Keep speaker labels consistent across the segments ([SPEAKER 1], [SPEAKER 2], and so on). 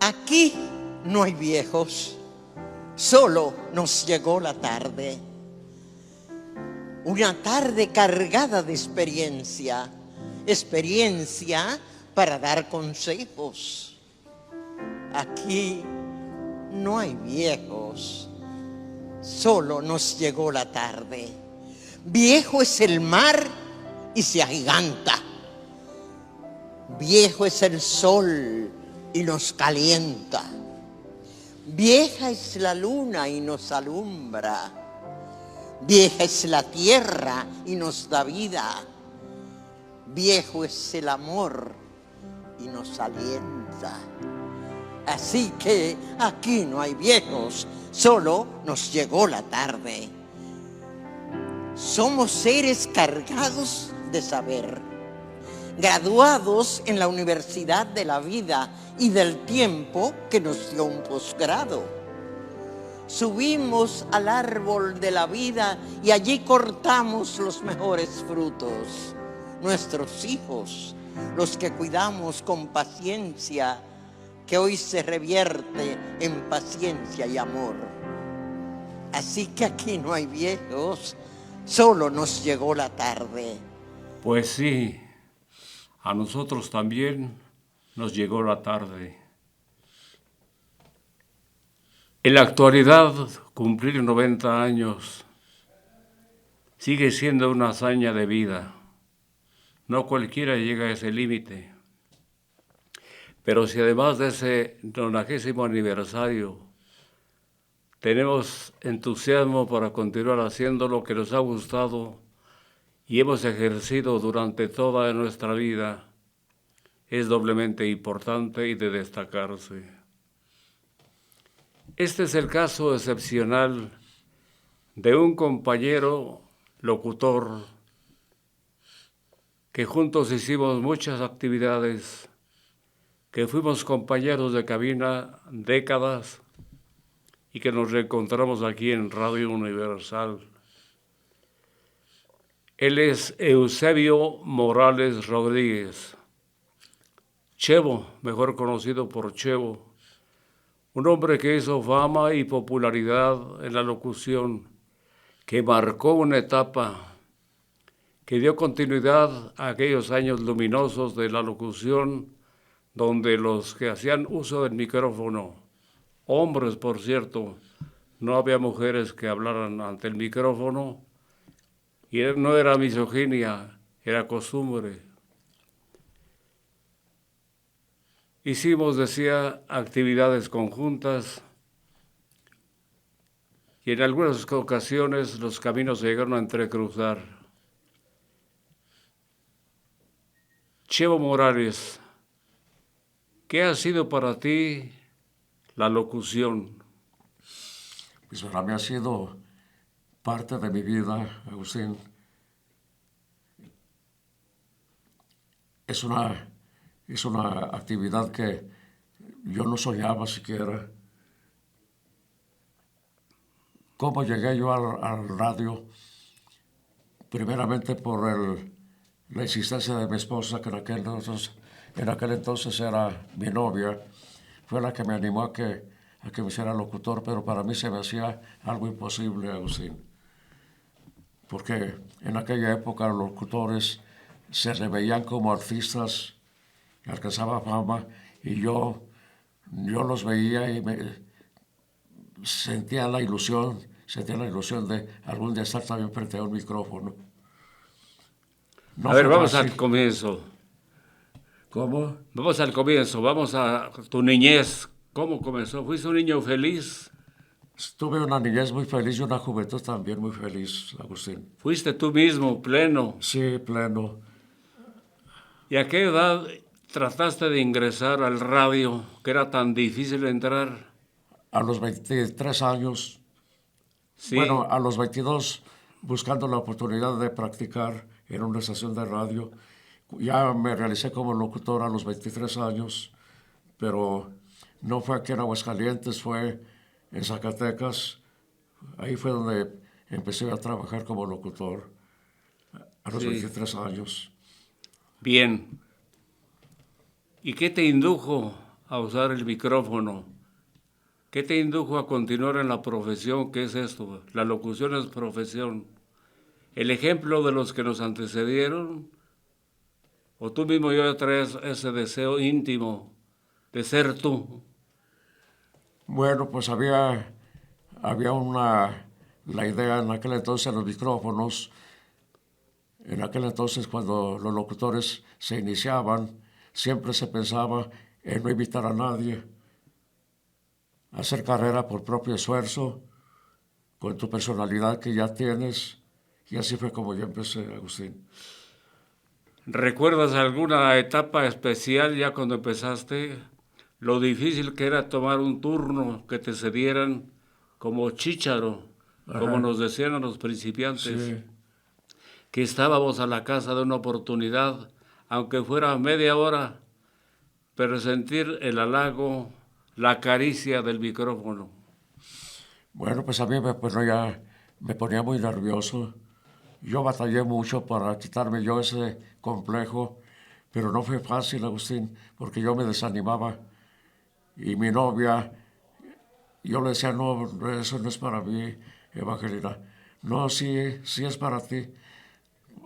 [SPEAKER 1] Aquí no hay viejos, solo nos llegó la tarde. Una tarde cargada de experiencia, experiencia para dar consejos. Aquí no hay viejos, solo nos llegó la tarde. Viejo es el mar y se agiganta. Viejo es el sol y nos calienta. Vieja es la luna y nos alumbra. Vieja es la tierra y nos da vida. Viejo es el amor y nos alienta. Así que aquí no hay viejos, solo nos llegó la tarde. Somos seres cargados de saber, graduados en la Universidad de la Vida y del Tiempo que nos dio un posgrado. Subimos al árbol de la vida y allí cortamos los mejores frutos. Nuestros hijos, los que cuidamos con paciencia, que hoy se revierte en paciencia y amor. Así que aquí no hay viejos, solo nos llegó la tarde.
[SPEAKER 2] Pues sí, a nosotros también nos llegó la tarde. En la actualidad, cumplir 90 años sigue siendo una hazaña de vida. No cualquiera llega a ese límite. Pero si además de ese 90º aniversario tenemos entusiasmo para continuar haciendo lo que nos ha gustado y hemos ejercido durante toda nuestra vida, es doblemente importante y de destacarse. Este es el caso excepcional de un compañero locutor que juntos hicimos muchas actividades, que fuimos compañeros de cabina décadas y que nos reencontramos aquí en Radio Universal. Él es Eusebio Morales Rodríguez, Chevo, mejor conocido por Chevo, un hombre que hizo fama y popularidad en la locución, que marcó una etapa, que dio continuidad a aquellos años luminosos de la locución, donde los que hacían uso del micrófono, hombres por cierto, no había mujeres que hablaran ante el micrófono, y no era misoginia, era costumbre. Hicimos, decía, actividades conjuntas y en algunas ocasiones los caminos se llegaron a entrecruzar. Chevo Morales, ¿qué ha sido para ti la locución?
[SPEAKER 3] Pues para mí ha sido parte de mi vida, Agustín. Es una actividad que yo no soñaba siquiera. ¿Cómo llegué yo al radio? Primeramente por la insistencia de mi esposa, que en aquel entonces era mi novia. Fue la que me animó a que me hiciera locutor, pero para mí se me hacía algo imposible, Agustín. Porque en aquella época los locutores se le veían como artistas, alcanzaba fama, y yo los veía y sentía la ilusión de algún día estar también frente a un micrófono.
[SPEAKER 2] No, a ver, vamos al comienzo.
[SPEAKER 3] ¿Cómo?
[SPEAKER 2] Vamos al comienzo, vamos a tu niñez. ¿Cómo comenzó? ¿Fuiste un niño feliz?
[SPEAKER 3] Tuve una niñez muy feliz y una juventud también muy feliz, Agustín.
[SPEAKER 2] ¿Fuiste tú mismo, pleno?
[SPEAKER 3] Sí, pleno.
[SPEAKER 2] ¿Y a qué edad trataste de ingresar al radio, que era tan difícil entrar?
[SPEAKER 3] A los 23 años,
[SPEAKER 2] sí.
[SPEAKER 3] Bueno, a los 22, buscando la oportunidad de practicar en una estación de radio. Ya me realicé como locutor a los 23 años, pero no fue aquí en Aguascalientes, fue en Zacatecas. Ahí fue donde empecé a trabajar como locutor a los 23 años.
[SPEAKER 2] Bien. ¿Y qué te indujo a usar el micrófono? ¿Qué te indujo a continuar en la profesión? ¿Qué es esto? La locución es profesión. ¿El ejemplo de los que nos antecedieron? ¿O tú mismo ya traes ese deseo íntimo de ser tú?
[SPEAKER 3] Bueno, pues había la idea en aquel entonces de los micrófonos. En aquel entonces, cuando los locutores se iniciaban, siempre se pensaba en no invitar a nadie, hacer carrera por propio esfuerzo, con tu personalidad que ya tienes. Y así fue como yo empecé, Agustín.
[SPEAKER 2] ¿Recuerdas alguna etapa especial ya cuando empezaste? Lo difícil que era tomar un turno que te cedieran como chícharo, como
[SPEAKER 3] Ajá,
[SPEAKER 2] nos decían a los principiantes,
[SPEAKER 3] sí.
[SPEAKER 2] que estábamos a la casa de una oportunidad, aunque fuera media hora, pero sentir el halago, la caricia del micrófono.
[SPEAKER 3] Bueno, pues a mí ya me ponía muy nervioso. Yo batallé mucho para quitarme yo ese complejo, pero no fue fácil, Agustín, porque yo me desanimaba. Y mi novia, yo le decía, no, eso no es para mí, Evangelina. No, sí, sí es para ti.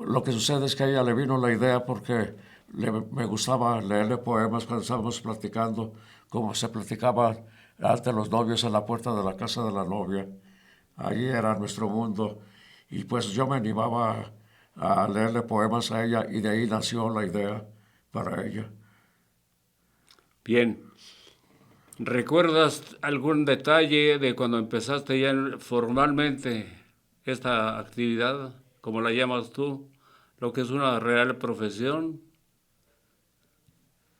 [SPEAKER 3] Lo que sucede es que a ella le vino la idea porque me gustaba leerle poemas cuando estábamos platicando, como se platicaban ante los novios en la puerta de la casa de la novia. Allí era nuestro mundo. Y pues yo me animaba a leerle poemas a ella y de ahí nació la idea para ella.
[SPEAKER 2] Bien, ¿recuerdas algún detalle de cuando empezaste ya formalmente esta actividad, como la llamas tú, lo que es una real profesión?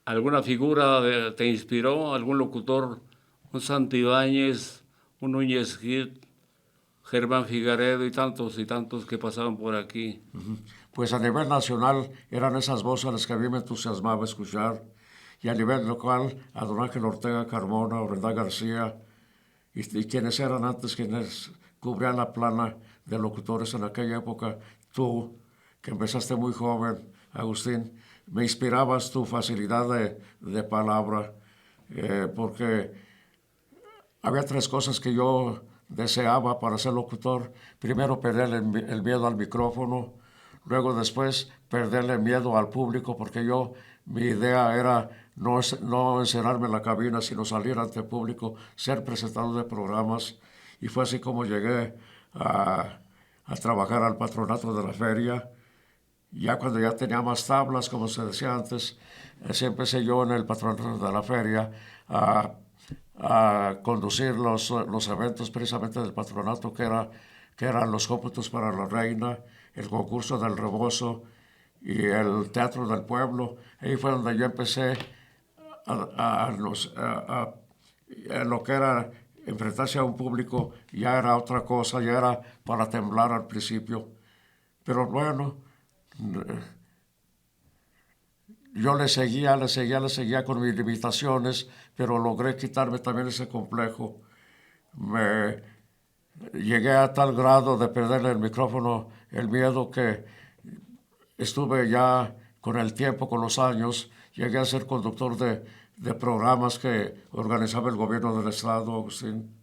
[SPEAKER 2] ¿Alguna te inspiró? ¿Algún locutor? Un Santibáñez, un Núñez Gil, Germán Figaredo y tantos que pasaban por aquí.
[SPEAKER 3] Pues a nivel nacional eran esas voces a las que a mí me entusiasmaba escuchar. Y a nivel local, a don Ángel Ortega Carmona, Orlando García, y quienes eran antes, quienes cubrían la plana de locutores en aquella época. Tú, que empezaste muy joven, Agustín, me inspirabas tu facilidad de palabra, porque había tres cosas que yo deseaba para ser locutor. Primero, perder el miedo al micrófono. Luego, después, perderle miedo al público, porque mi idea era no encerrarme en la cabina, sino salir ante el público, ser presentador de programas. Y fue así como llegué a trabajar al patronato de la feria. Ya cuando ya tenía más tablas, como se decía antes, así empecé yo en el patronato de la feria a conducir los eventos precisamente del patronato, que eran los cómputos para la reina, el concurso del rebozo y el teatro del pueblo. Ahí fue donde yo empecé a lo que era enfrentarse a un público, ya era otra cosa, ya era para temblar al principio. Pero bueno, yo le seguía con mis limitaciones, pero logré quitarme también ese complejo. Me llegué a tal grado de perderle el micrófono, el miedo, que estuve ya con el tiempo, con los años, llegué a ser conductor de programas que organizaba el gobierno del estado, Agustín.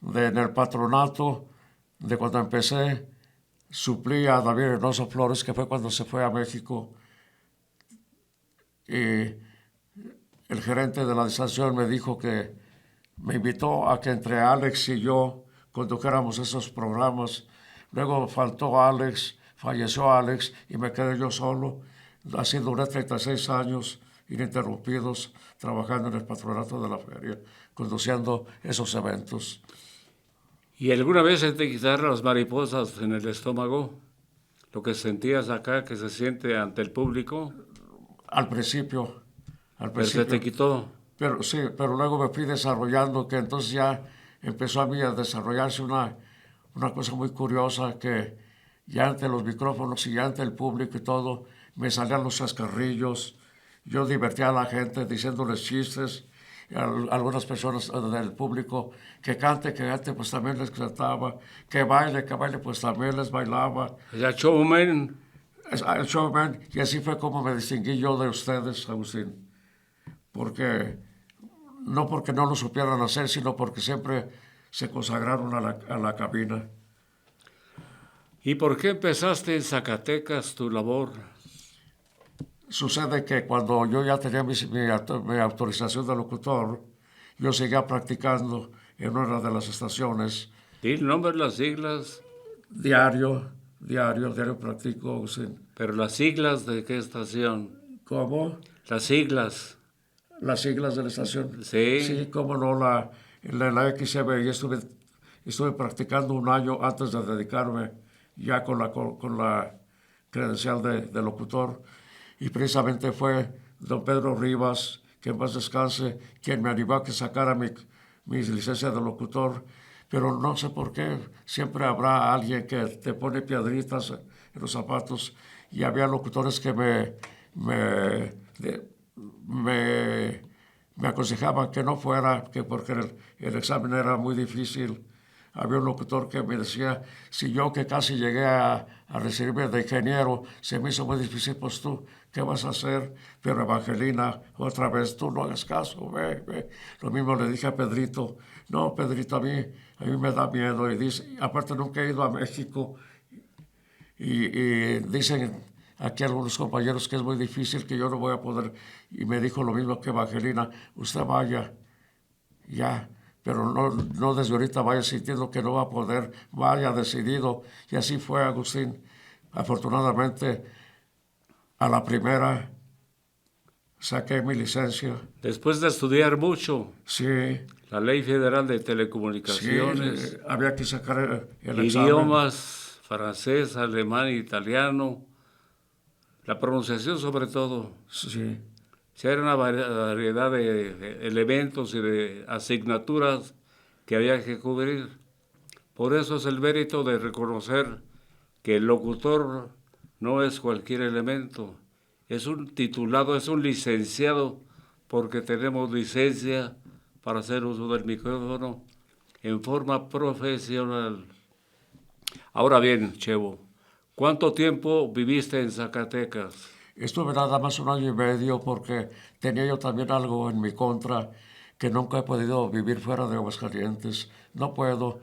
[SPEAKER 3] En el patronato, de cuando empecé, suplí a David Reynoso Flores, que fue cuando se fue a México. Y el gerente de la estación me dijo que me invitó a que entre Alex y yo condujéramos esos programas. Luego faltó Alex, falleció Alex y me quedé yo solo. Así duré 36 años ininterrumpidos trabajando en el patronato de la feria, conduciendo esos eventos.
[SPEAKER 2] ¿Y alguna vez se te quitaron las mariposas en el estómago? Lo que sentías acá, que se siente ante el público,
[SPEAKER 3] Al principio, al
[SPEAKER 2] pero se te
[SPEAKER 3] principio.
[SPEAKER 2] quitó.
[SPEAKER 3] Pero sí, pero luego me fui desarrollando, que entonces ya empezó a mí a desarrollarse una cosa muy curiosa, que ya ante los micrófonos y ya ante el público y todo, me salían los chascarrillos. Yo divertía a la gente diciéndoles chistes. Y algunas personas del público que cante, pues también les cantaba. Que baile, pues también les bailaba.
[SPEAKER 2] Ya showman,
[SPEAKER 3] El showman, y así fue como me distinguí yo de ustedes, Agustín. no porque no lo supieran hacer, sino porque siempre se consagraron a la cabina.
[SPEAKER 2] ¿Y por qué empezaste en Zacatecas tu labor?
[SPEAKER 3] Sucede que cuando yo ya tenía mi autorización de locutor, yo seguía practicando en una de las estaciones.
[SPEAKER 2] Di el nombre, las siglas,
[SPEAKER 3] Diario practico.
[SPEAKER 2] pero las siglas de qué estación.
[SPEAKER 3] ¿Cómo?
[SPEAKER 2] Las siglas.
[SPEAKER 3] Las siglas de la estación.
[SPEAKER 2] Sí.
[SPEAKER 3] Sí, cómo no, la XCB. Y estuve practicando un año antes de dedicarme ya con la credencial de locutor. Y precisamente fue don Pedro Rivas, que en paz descanse, quien me animó a que sacara mi licencia de locutor. Pero no sé por qué, siempre habrá alguien que te pone piedritas en los zapatos. Y había locutores que me aconsejaban que no fuera, que porque el examen era muy difícil. Había un locutor que me decía, si yo que casi llegué a recibirme de ingeniero, se me hizo muy difícil, pues tú, ¿qué vas a hacer? Pero Evangelina, otra vez, tú no hagas caso, ve. Lo mismo le dije a Pedrito, no, Pedrito, a mí me da miedo. Y dice, aparte nunca he ido a México, y dicen aquí algunos compañeros que es muy difícil, que yo no voy a poder. Y me dijo lo mismo que Evangelina, usted vaya, ya, pero no desde ahorita vaya sintiendo que no va a poder, vaya decidido. Y así fue, Agustín. Afortunadamente, a la primera saqué mi licencia.
[SPEAKER 2] Después de estudiar mucho,
[SPEAKER 3] Sí,
[SPEAKER 2] la Ley Federal de
[SPEAKER 3] sí,
[SPEAKER 2] Telecomunicaciones,
[SPEAKER 3] había que sacar el examen.
[SPEAKER 2] idiomas, francés, alemán, italiano, la pronunciación sobre todo.
[SPEAKER 3] Sí,
[SPEAKER 2] Sí, era una variedad de elementos y de asignaturas que había que cubrir. Por eso es el mérito de reconocer que el locutor no es cualquier elemento, es un titulado, es un licenciado, porque tenemos licencia para hacer uso del micrófono en forma profesional. Ahora bien, Chevo, ¿cuánto tiempo viviste en Zacatecas?
[SPEAKER 3] estuve nada más un año y medio porque tenía yo también algo en mi contra, que nunca he podido vivir fuera de Aguascalientes. No puedo.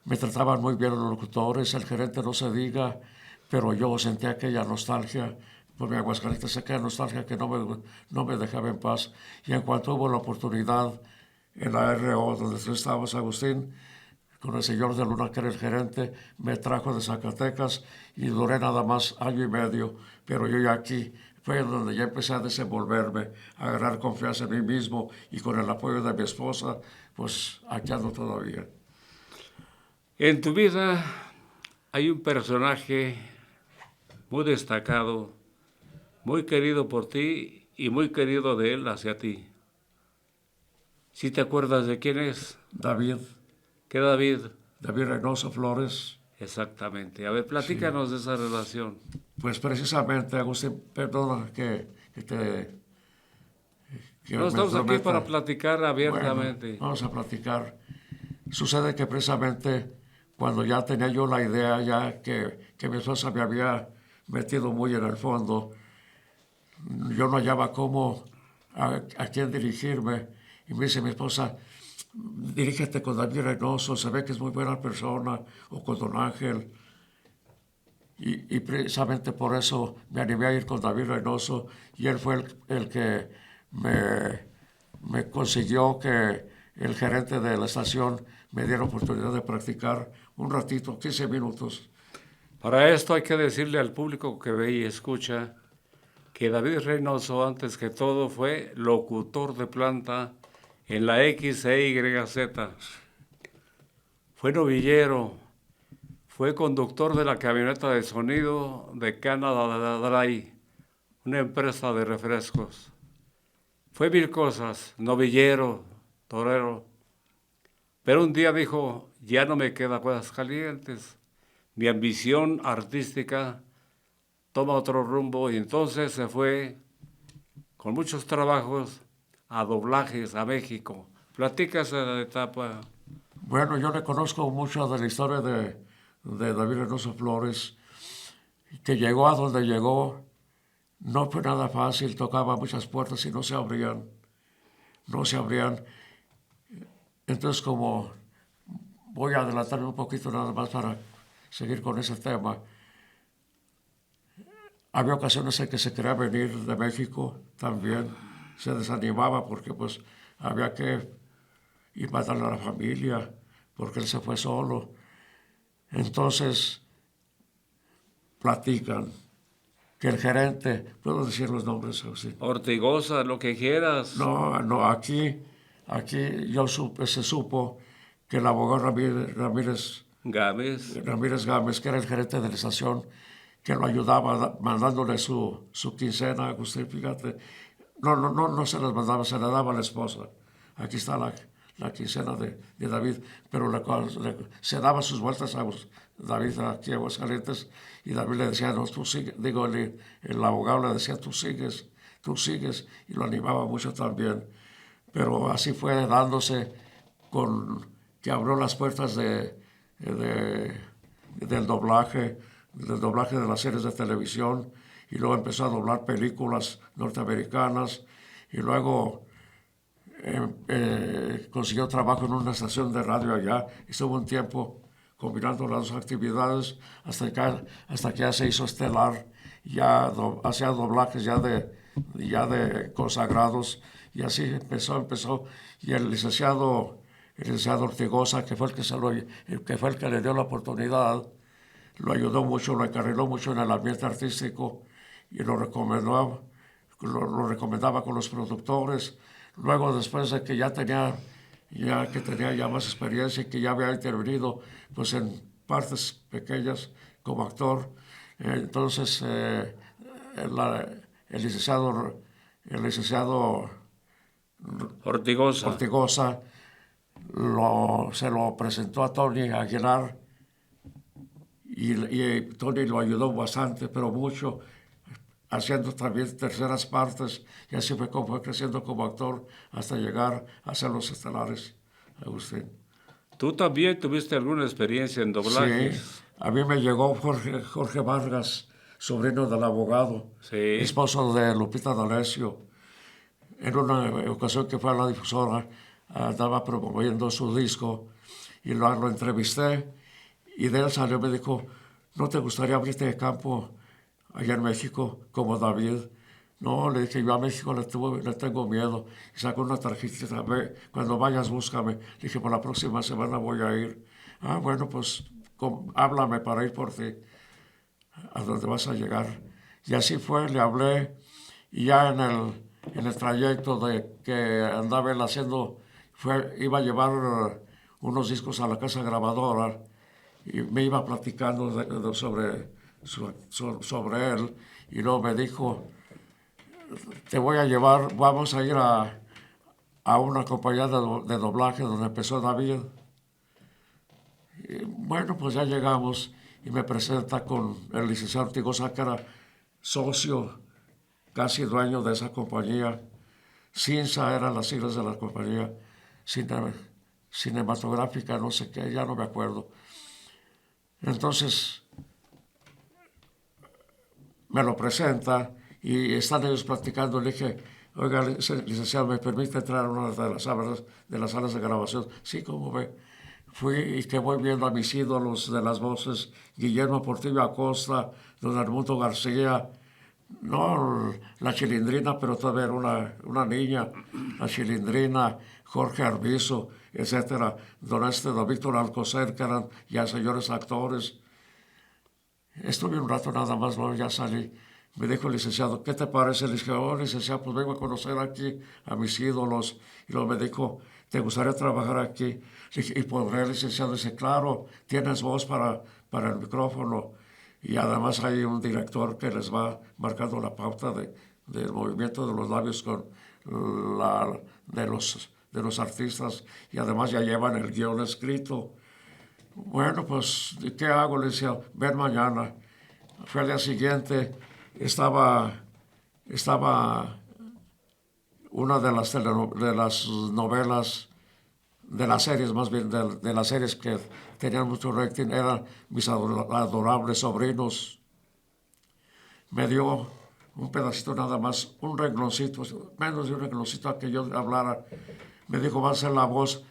[SPEAKER 3] Me trataban muy bien los locutores, el gerente no se diga, pero yo sentía aquella nostalgia por mi Aguascalientes, aquella nostalgia que no me dejaba en paz. Y en cuanto hubo la oportunidad en la RO, donde tú estabas, Agustín, con el señor de Luna, que era el gerente, me trajo de Zacatecas y duré nada más año y medio, pero yo ya aquí fue donde ya empecé a desenvolverme, a agarrar confianza en mí mismo, y con el apoyo de mi esposa, pues aquí ando todavía.
[SPEAKER 2] En tu vida hay un personaje muy destacado, muy querido por ti y muy querido de él hacia ti. ¿Sí te acuerdas de quién es?
[SPEAKER 3] David
[SPEAKER 2] ¿Qué David?
[SPEAKER 3] Reynoso Flores.
[SPEAKER 2] Exactamente. A ver,
[SPEAKER 3] Sí.
[SPEAKER 2] platícanos de esa relación.
[SPEAKER 3] Pues precisamente, Agustín, perdona que
[SPEAKER 2] No,
[SPEAKER 3] me
[SPEAKER 2] estamos aquí
[SPEAKER 3] entrometa.
[SPEAKER 2] para platicar
[SPEAKER 3] Bueno,
[SPEAKER 2] abiertamente.
[SPEAKER 3] vamos a platicar. Sucede que precisamente cuando ya tenía yo la idea, ya que mi esposa me había metido muy en el fondo, yo no hallaba a quién dirigirme. Y me dice mi esposa, dirígete con David Reynoso, se ve que es muy buena persona, o con don Ángel. Y precisamente por eso me animé a ir con David Reynoso, y él fue el que me consiguió que el gerente de la estación me diera oportunidad de practicar un ratito, 15 minutos.
[SPEAKER 2] Para esto hay que decirle al público que ve y escucha que David Reynoso, antes que todo, fue locutor de planta en la XEYZ. Fue novillero, fue conductor de la camioneta de sonido de Canada Dry, una empresa de refrescos. Fue mil cosas, novillero, torero. Pero un día dijo, ya no me queda Aguascalientes. Mi ambición artística toma otro rumbo, y entonces se fue con muchos trabajos a doblajes a México. Platica esa etapa.
[SPEAKER 3] Bueno, yo le conozco mucho de la historia de David Reynoso Flores, que llegó a donde llegó. No fue nada fácil, tocaba muchas puertas y no se abrían. no se abrían. Entonces, como voy a adelantarme un poquito nada más para seguir con ese tema, había ocasiones en que se quería venir de México también, se desanimaba porque pues había que ir a darle a la familia, porque él se fue solo. Entonces, platican que el gerente, ¿puedo decir los nombres? Sí.
[SPEAKER 2] Ortigosa, lo que quieras.
[SPEAKER 3] No, aquí se supo que el abogado
[SPEAKER 2] Gámez.
[SPEAKER 3] Ramírez Gámez, que era el gerente de la estación, que lo ayudaba mandándole su quincena, Agustín, fíjate. No se las mandaba, se la daba a la esposa. Aquí está la quincena de David, pero se daba sus vueltas a David aquí a Aguascalientes y David le decía, no, tú sigues, digo, el abogado le decía, tú sigues, y lo animaba mucho también. Pero así fue dándose con que abrió las puertas del doblaje de las series de televisión, y luego empezó a doblar películas norteamericanas, y luego consiguió trabajo en una estación de radio allá. Estuvo un tiempo combinando las dos actividades hasta que ya se hizo estelar, ya hacía doblajes ya de consagrados, y así empezó. Y el licenciado Ortigosa, que fue el que le dio la oportunidad, lo ayudó mucho, lo encarriló mucho en el ambiente artístico y lo recomendaba con los productores. Luego, después de que tenía más experiencia y que ya había intervenido pues en partes pequeñas como actor, entonces el licenciado
[SPEAKER 2] Ortigosa.
[SPEAKER 3] se lo presentó a Tony Aguilar, y Tony lo ayudó bastante, pero mucho, haciendo también terceras partes, y así fue como fue creciendo como actor hasta llegar a hacer los estelares, Agustín.
[SPEAKER 2] ¿Tú también tuviste alguna experiencia en doblajes?
[SPEAKER 3] Sí, a mí me llegó Jorge Vargas, sobrino del abogado,
[SPEAKER 2] Sí.
[SPEAKER 3] esposo de Lupita D'Alessio. En una ocasión que fue a la difusora, andaba promoviendo su disco, y lo entrevisté, y de él salió y me dijo, ¿no te gustaría abrirte de campo allá en México como David? No, le dije, yo a México le tengo miedo. Y sacó una tarjetita, cuando vayas búscame. Le dije, por la próxima semana voy a ir. Ah, bueno, pues háblame para ir por ti, a donde vas a llegar. Y así fue, le hablé, y ya en el trayecto de que andaba él haciendo, iba a llevar unos discos a la casa grabadora, y me iba platicando sobre él, y luego me dijo, te voy a llevar, vamos a ir a una compañía de doblaje donde empezó David. Y bueno, pues ya llegamos, y me presenta con el licenciado Ortigosa, que era socio, casi dueño de esa compañía. CINSA eran las siglas de la compañía, cinematográfica, no sé qué, ya no me acuerdo. Entonces, me lo presenta, y están ellos platicando. Le dije, oiga, licenciado, ¿me permite entrar a una de las salas de grabación? Sí, ¿cómo ve? Fui, y que voy viendo a mis ídolos de las voces, Guillermo Portillo Acosta, don Armando García, no la Chilindrina, pero todavía era una niña, la Chilindrina, Jorge Arbizu, etcétera, don Víctor Alcocer, que eran ya señores actores. Estuve un rato nada más, luego ya salí. Me dijo el licenciado, ¿qué te parece? Le dije, oh, licenciado, pues vengo a conocer aquí a mis ídolos. Y luego me dijo, ¿te gustaría trabajar aquí? Le dije, ¿y podré, licenciado? Dice, claro, tienes voz para el micrófono. Y además hay un director que les va marcando la pauta del movimiento de los labios de los artistas. Y además ya llevan el guión escrito. Bueno, pues, ¿qué hago? Le decía, ven mañana. Fue al día siguiente, estaba una de las novelas, de las series más bien, de las series que tenían mucho rating, eran Mis Adorables Sobrinos. Me dio un pedacito nada más, un rengloncito, menos de un rengloncito a que yo hablara. Me dijo, va a ser la voz.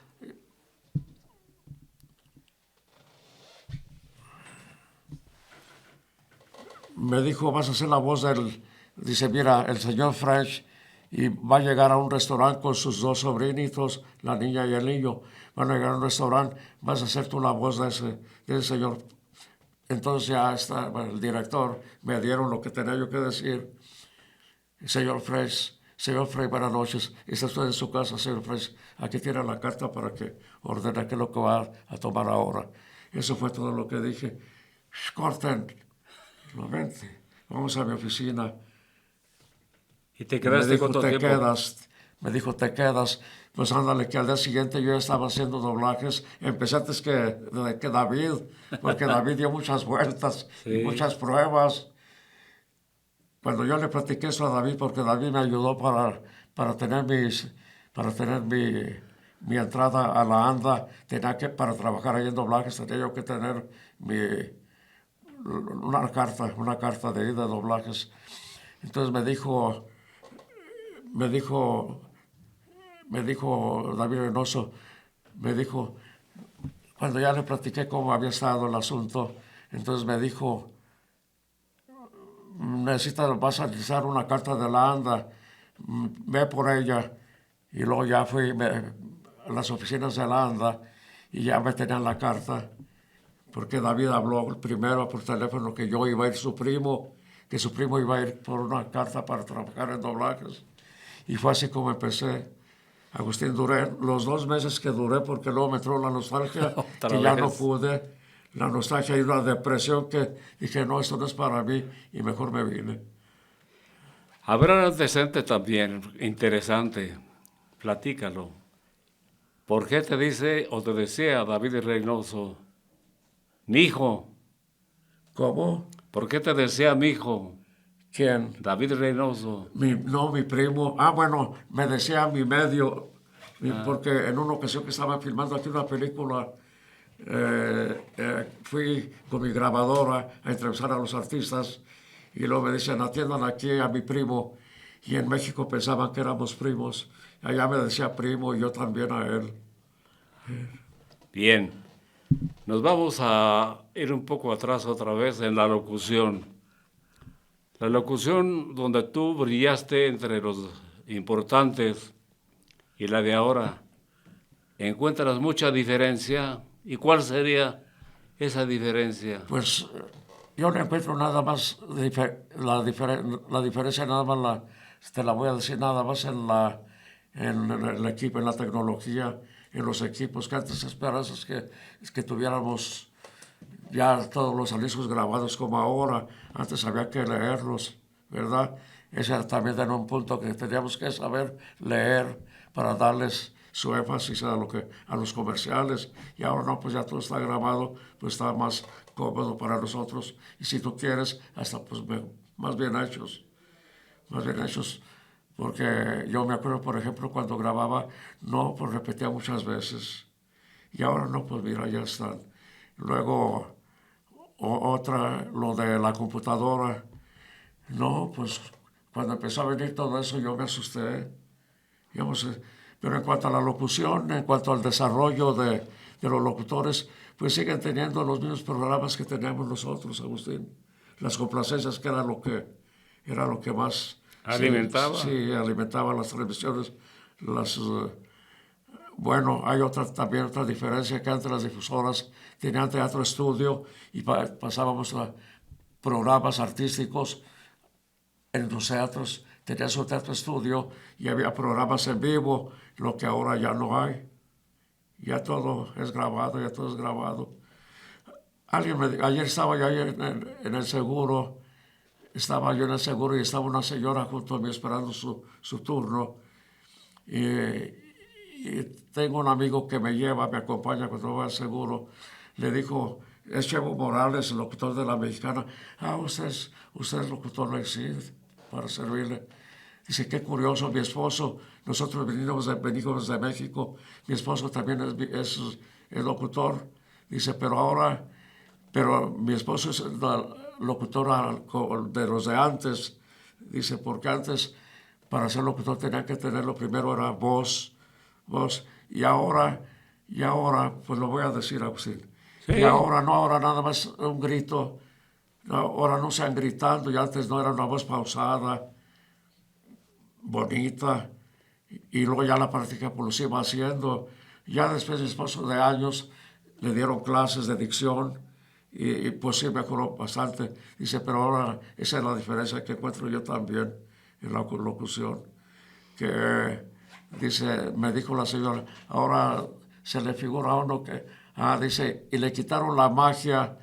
[SPEAKER 3] Me dijo, vas a ser la voz del, dice, mira, el señor French, y va a llegar a un restaurante con sus dos sobrinitos, la niña y el niño. Van a llegar a un restaurante, vas a ser tú la voz de ese señor. Entonces ya está, bueno, el director, me dieron lo que tenía yo que decir. Señor Frey, buenas noches. Está usted en su casa, señor Frey. Aquí tiene la carta para que ordene qué es lo que va a tomar ahora. Eso fue todo lo que dije. Corten, lo vente. Vamos a mi oficina.
[SPEAKER 2] ¿Y te
[SPEAKER 3] Y me
[SPEAKER 2] quedaste
[SPEAKER 3] dijo,
[SPEAKER 2] cuánto
[SPEAKER 3] te
[SPEAKER 2] tiempo?
[SPEAKER 3] quedas. Me dijo, te quedas. Pues ándale, que al día siguiente yo ya estaba haciendo doblajes. Empecé antes que David, porque David dio muchas vueltas y
[SPEAKER 2] Sí.
[SPEAKER 3] muchas pruebas. Cuando yo le platiqué eso a David, porque David me ayudó para tener para tener mi entrada a la ANDA, para trabajar ahí en doblajes, tenía yo que tener una carta de ida de doblajes. Entonces me dijo, me dijo David Reynoso, me dijo, cuando ya le platiqué cómo había estado el asunto, entonces me dijo, vas a necesitar una carta de la ANDA, ve por ella. Y luego ya fui a las oficinas de la ANDA y ya me tenían la carta, porque David habló primero por teléfono que yo iba a ir su primo, que su primo iba a ir por una carta para trabajar en doblajes. Y fue así como empecé. Agustín, duré los 2 meses que duré, porque luego me entró la nostalgia,
[SPEAKER 2] Otra
[SPEAKER 3] que ya no
[SPEAKER 2] vez.
[SPEAKER 3] pude. La nostalgia y una depresión que dije, no, esto no es para mí, y mejor me vine.
[SPEAKER 2] Habrá un antecedente también interesante. Platícalo. ¿Por qué te dice o te decía David Reynoso, mi hijo?
[SPEAKER 3] ¿Cómo?
[SPEAKER 2] ¿Por qué te decía mi hijo,
[SPEAKER 3] ¿Quién?
[SPEAKER 2] David Reynoso?
[SPEAKER 3] No, mi primo. Ah, bueno, me decía mi medio, porque en una ocasión que estaba filmando aquí una película, fui con mi grabadora a entrevistar a los artistas y luego me dicen, atiendan aquí a mi primo. Y en México pensaban que éramos primos. Allá me decía primo y yo también a él.
[SPEAKER 2] Bien, nos vamos a ir un poco atrás otra vez en la locución. La locución donde tú brillaste entre los importantes y la de ahora, ¿encuentras mucha diferencia? ¿Y cuál sería esa diferencia?
[SPEAKER 3] Pues yo no encuentro nada más, la diferencia nada más, te la voy a decir nada más en el equipo, en la tecnología, en los equipos, que antes esperas es que tuviéramos ya todos los anuncios grabados como ahora, antes había que leerlos, ¿verdad? Ese también era un punto que teníamos que saber leer para darles su énfasis a los comerciales. Y ahora no, pues ya todo está grabado, pues está más cómodo para nosotros. Y si tú quieres, hasta pues más bien hechos. Porque yo me acuerdo, por ejemplo, cuando grababa, no, pues repetía muchas veces. Y ahora no, pues mira, ya están. Luego, otra, lo de la computadora. No, pues cuando empezó a venir todo eso yo me asusté. Digamos, pero en cuanto a la locución, en cuanto al desarrollo de los locutores, pues siguen teniendo los mismos programas que teníamos nosotros, Agustín. Las complacencias, que era lo que más
[SPEAKER 2] ¿Alimentaba?
[SPEAKER 3] sí, alimentaba las televisiones. Las, bueno, hay también otra diferencia, que antes las difusoras tenían teatro estudio y pasábamos a programas artísticos en los teatros. Tenía su teatro estudio y había programas en vivo, lo que ahora ya no hay. Ya todo es grabado, ya todo es grabado. Ayer estaba yo en el seguro, estaba yo en el seguro y estaba una señora junto a mí esperando su turno. Y tengo un amigo que me lleva, me acompaña cuando voy al seguro. Le dijo, es Chevo Morales, el locutor de La Mexicana. Ah, usted es locutor, le sí, para servirle. Dice, qué curioso, mi esposo, nosotros venimos de México, mi esposo también es locutor. Dice, pero mi esposo es el locutor de los de antes. Dice, porque antes para ser locutor tenía que tener lo primero era voz, y ahora, pues lo voy a decir, Agustín.
[SPEAKER 2] Sí.
[SPEAKER 3] Y ahora nada más un grito, ahora no sean gritando, y antes no era una voz pausada, bonita, y luego ya la práctica pues lo iba haciendo. Ya después, después de años, le dieron clases de dicción, y pues sí mejoró bastante. Dice, pero ahora esa es la diferencia que encuentro yo también en la locución, que dice, me dijo la señora, ahora se le figura a uno que, dice, y le quitaron la magia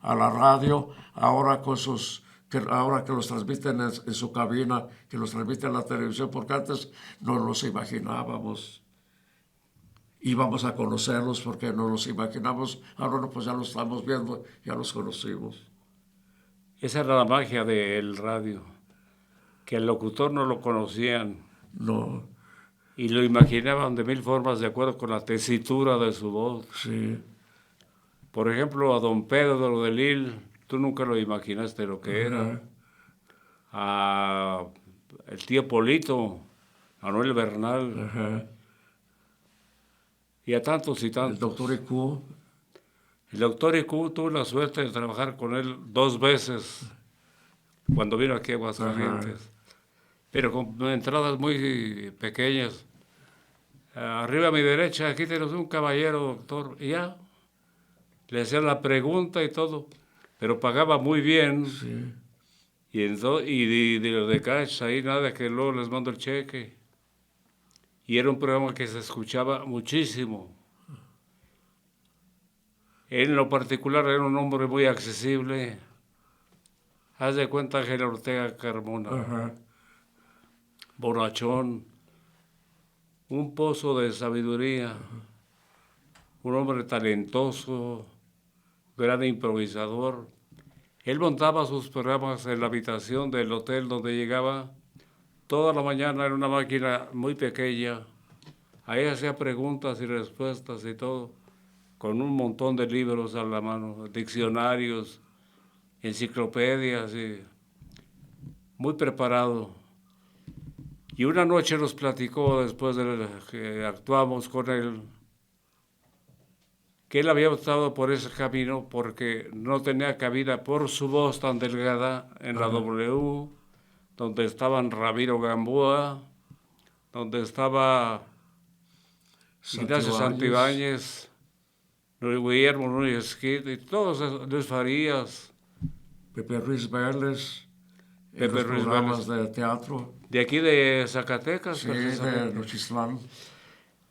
[SPEAKER 3] a la radio, ahora con ahora que los transmiten en su cabina, que los transmiten en la televisión, porque antes no los imaginábamos. Íbamos a conocerlos porque no los imaginamos, ahora no, pues ya los estamos viendo, ya los conocimos.
[SPEAKER 2] Esa era la magia del radio, que el locutor no lo conocían
[SPEAKER 3] No,
[SPEAKER 2] y lo imaginaban de mil formas de acuerdo con la tesitura de su voz.
[SPEAKER 3] sí,
[SPEAKER 2] Por ejemplo, a don Pedro de Lil, tú nunca lo imaginaste lo que era.
[SPEAKER 3] Ajá.
[SPEAKER 2] A el tío Polito, Manuel Bernal,
[SPEAKER 3] Ajá.
[SPEAKER 2] y a tantos y
[SPEAKER 3] El
[SPEAKER 2] tantos.
[SPEAKER 3] doctor IQ,
[SPEAKER 2] El doctor Icu tuve la suerte de trabajar con él 2 veces cuando vino aquí a Aguascalientes, pero con entradas muy pequeñas. Arriba a mi derecha, aquí tenemos un caballero, doctor, y ya, le hacían la pregunta y todo, pero pagaba muy bien,
[SPEAKER 3] sí.
[SPEAKER 2] y de los de cash, ahí nada, que luego les mando el cheque. Y era un programa que se escuchaba muchísimo. En lo particular era un hombre muy accesible. Haz de cuenta Ángel Ortega Carmona,
[SPEAKER 3] Ajá.
[SPEAKER 2] bonachón, un pozo de sabiduría, un hombre talentoso, gran improvisador. Él montaba sus programas en la habitación del hotel donde llegaba. Toda la mañana era una máquina muy pequeña. Ahí hacía preguntas y respuestas y todo, con un montón de libros a la mano, diccionarios, enciclopedias, y muy preparado. Y una noche nos platicó, después de que actuamos con él, que él había optado por ese camino porque no tenía cabida por su voz tan delgada en la W, donde estaban Ramiro Gamboa, donde estaba Ignacio Santibáñez, Guillermo Núñez Esquid, y todos esos, Luis Farías,
[SPEAKER 3] Pepe Ruiz Vélez, en
[SPEAKER 2] Pepe
[SPEAKER 3] los
[SPEAKER 2] Ruiz
[SPEAKER 3] programas
[SPEAKER 2] Vélez,
[SPEAKER 3] de teatro,
[SPEAKER 2] de aquí de Zacatecas,
[SPEAKER 3] sí, de
[SPEAKER 2] precisamente.
[SPEAKER 3] Nochistlán.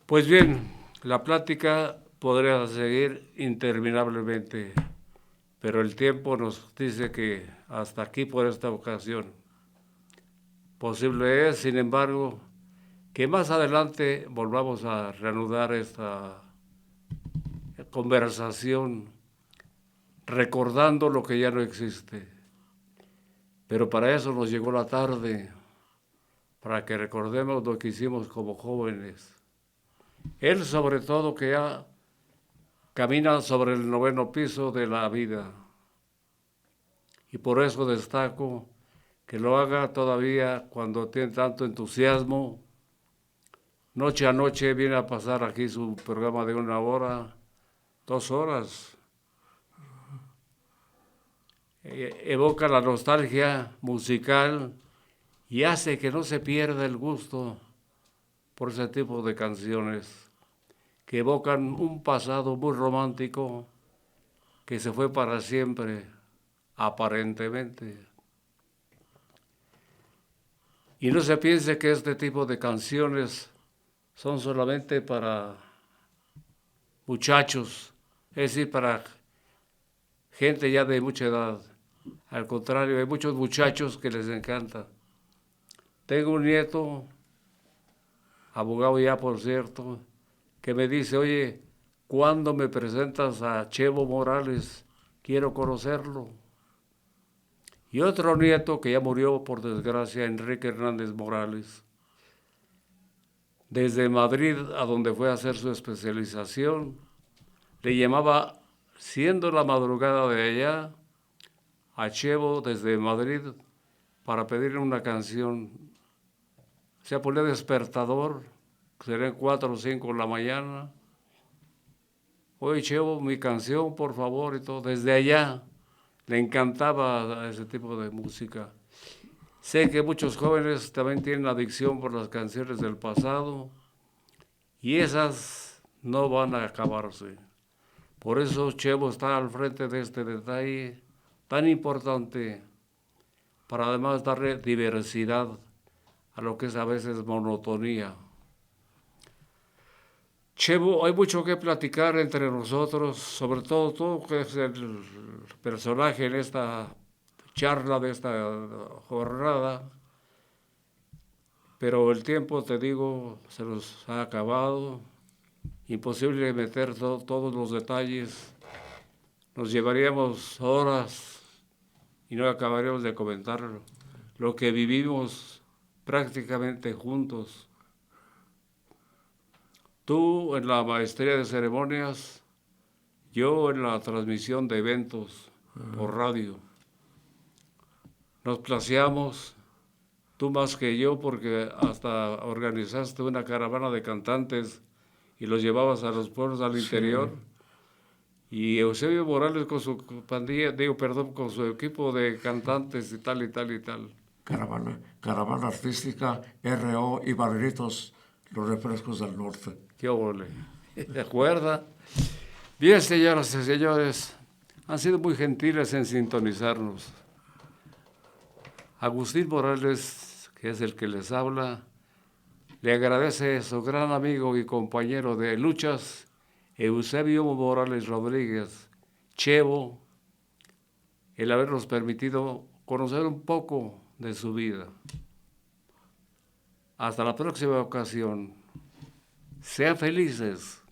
[SPEAKER 2] Pues bien, la plática podría seguir interminablemente, pero el tiempo nos dice que hasta aquí por esta ocasión. Posible es, sin embargo, que más adelante volvamos a reanudar esta conversación recordando lo que ya no existe. Pero para eso nos llegó la tarde, para que recordemos lo que hicimos como jóvenes. Él sobre todo que ya camina sobre el 9º piso de la vida. Y por eso destaco que lo haga todavía cuando tiene tanto entusiasmo. Noche a noche viene a pasar aquí su programa de 1 hora, 2 horas. Evoca la nostalgia musical y hace que no se pierda el gusto por ese tipo de canciones que evocan un pasado muy romántico que se fue para siempre, aparentemente. Y no se piense que este tipo de canciones son solamente para muchachos, es decir, para gente ya de mucha edad. Al contrario, hay muchos muchachos que les encanta. Tengo un nieto, abogado ya por cierto, que me dice, oye, ¿cuándo me presentas a Chevo Morales? Quiero conocerlo. Y otro nieto que ya murió por desgracia, Enrique Hernández Morales, desde Madrid, a donde fue a hacer su especialización, le llamaba, siendo la madrugada de allá, a Chevo desde Madrid, para pedirle una canción. Se ponía despertador, serían 4 o 5 de la mañana. Oye, Chevo, mi canción, por favor, y todo. Desde allá le encantaba ese tipo de música. Sé que muchos jóvenes también tienen adicción por las canciones del pasado y esas no van a acabarse. Por eso Chevo está al frente de este detalle tan importante para además darle diversidad a lo que es a veces monotonía. Chevo, hay mucho que platicar entre nosotros, sobre todo tú que es el personaje en esta charla de esta jornada, pero el tiempo, te digo, se nos ha acabado, imposible meter todos los detalles, nos llevaríamos horas y no acabaríamos de comentar lo que vivimos prácticamente juntos. Tú en la maestría de ceremonias, yo en la transmisión de eventos por radio. Nos placeamos, tú más que yo, porque hasta organizaste una caravana de cantantes y los llevabas a los pueblos al interior. Y Eusebio Morales con su pandilla, con su equipo de cantantes y tal y tal y tal.
[SPEAKER 3] Caravana artística, R.O. y Barritos, los refrescos del norte.
[SPEAKER 2] Qué ole. ¿De acuerdo? Bien, señoras y señores, han sido muy gentiles en sintonizarnos. Agustín Morales, que es el que les habla, le agradece a su gran amigo y compañero de luchas, Eusebio Morales Rodríguez, Chevo, el habernos permitido conocer un poco de su vida. Hasta la próxima ocasión. Sean felices.